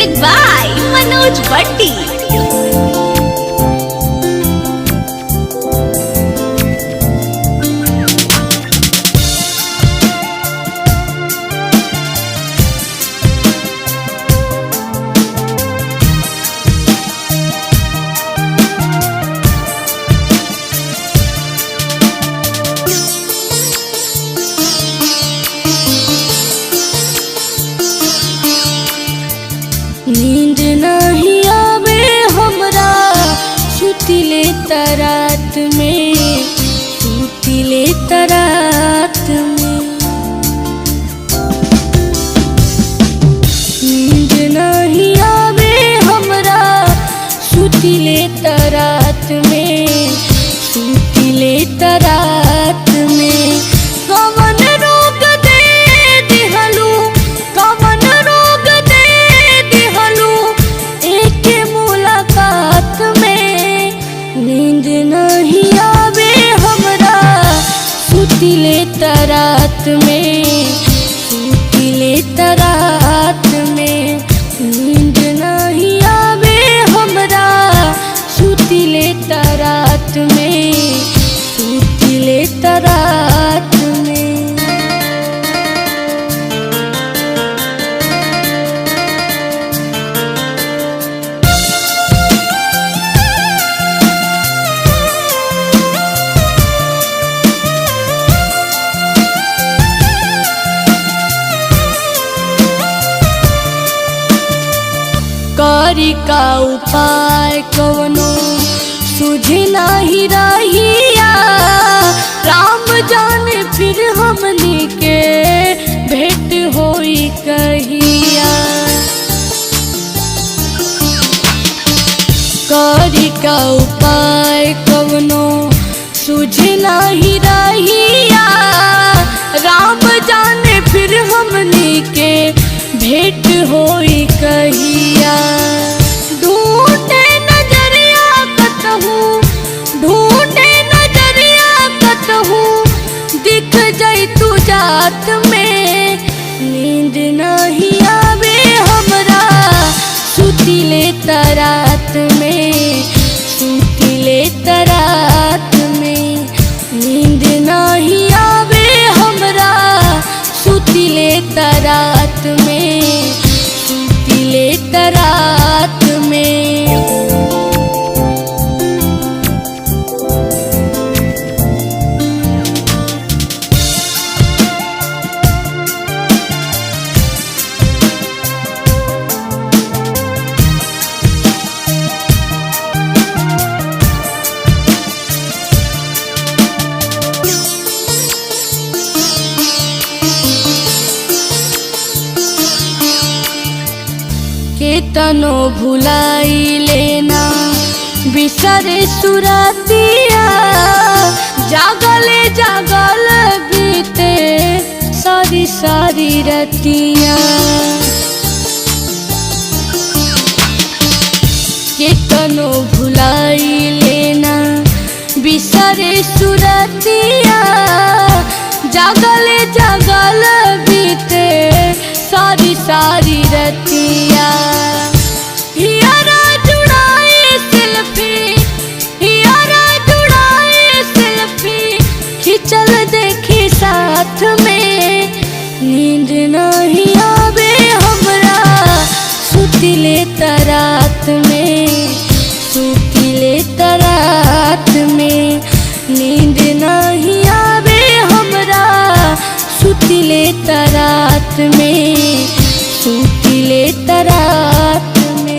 Music by Manoj Bhatti. नींद नहीं आवे हमरा सुतिले तरात में, सुतिले तरात में। नींद नहीं आवे हमरा सुतिले तरात में, सुतिले तरात में। कवन रोग दे दिहलू, कवन रोग दे दिहलू एक मुलाकात में। नींद नहीं आवे हमरा सुतिले तरात में, सुतिले तरात में। नींद नहीं आवे हमरा सुतिले तरात में, सुतिले तरात में। करी का उपाय कवनो सुझे नाही रहिया, राम जाने फिर हमनी के भेंट होई कहिया। करी का उपाय कवनो सुझे नाही रहिया, राम जाने फिर हमनी के भेंट होई कहिया। ढूंढे नजरिया कतहूँ, ढूंढे नजरिया कतहूँ दिख जाई तू जात में। नींद नहीं आवे हमरा सुतिले तरात में, सुतिले तरात में। नींद नहीं आवे हमरा सुतिले तरात में, सुतिले तरात में। केतनो भुलाई लेना बिसरे सुरतिया, जागले जागल बीते सारी सारी रतिया। केतनो भुलाई लेना बिसरे सुरतिया, जागले जागल बीते सारी सारी रतिया। हियारा जुड़ाए सेल्फी, हियारा जुड़ाए सेल्फी खिंचल देखी साथ में। नींद नहीं आवे हमरा सुतिले तरात में, सुतिले तरात में। नींद नहीं आवे हमरा सुतिले तरात में, सुतिले तरात में।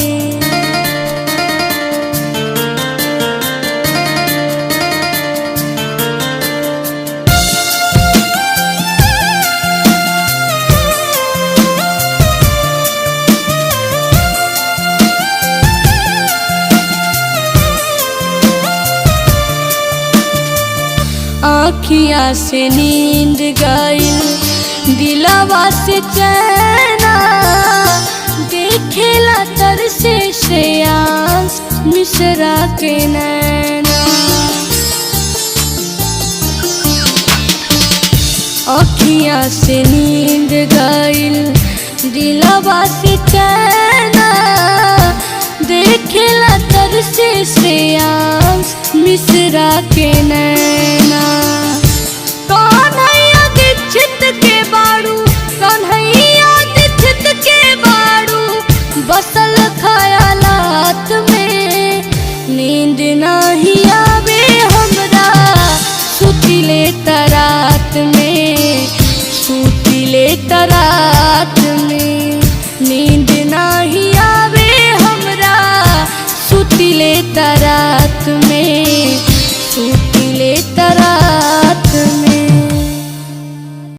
आँखिया से नींद गइल, दिलवा से चैना, देखेला तरसे श्रेयांश मिश्रा के नैना। अखियाँ से नींद गइल, दिलवा से चैन से श्रेयांश मिश्रा के नैना। कन्हैया दीक्षित के बाड़ू, कन्हैया दीक्षित के बाड़ू, बसल ख्यालात में। नींद नहीं आवे हमरा सुतिले तरात में, सुतिले तरात में। नींद नहीं आवे हमरा सुतिले तरात में।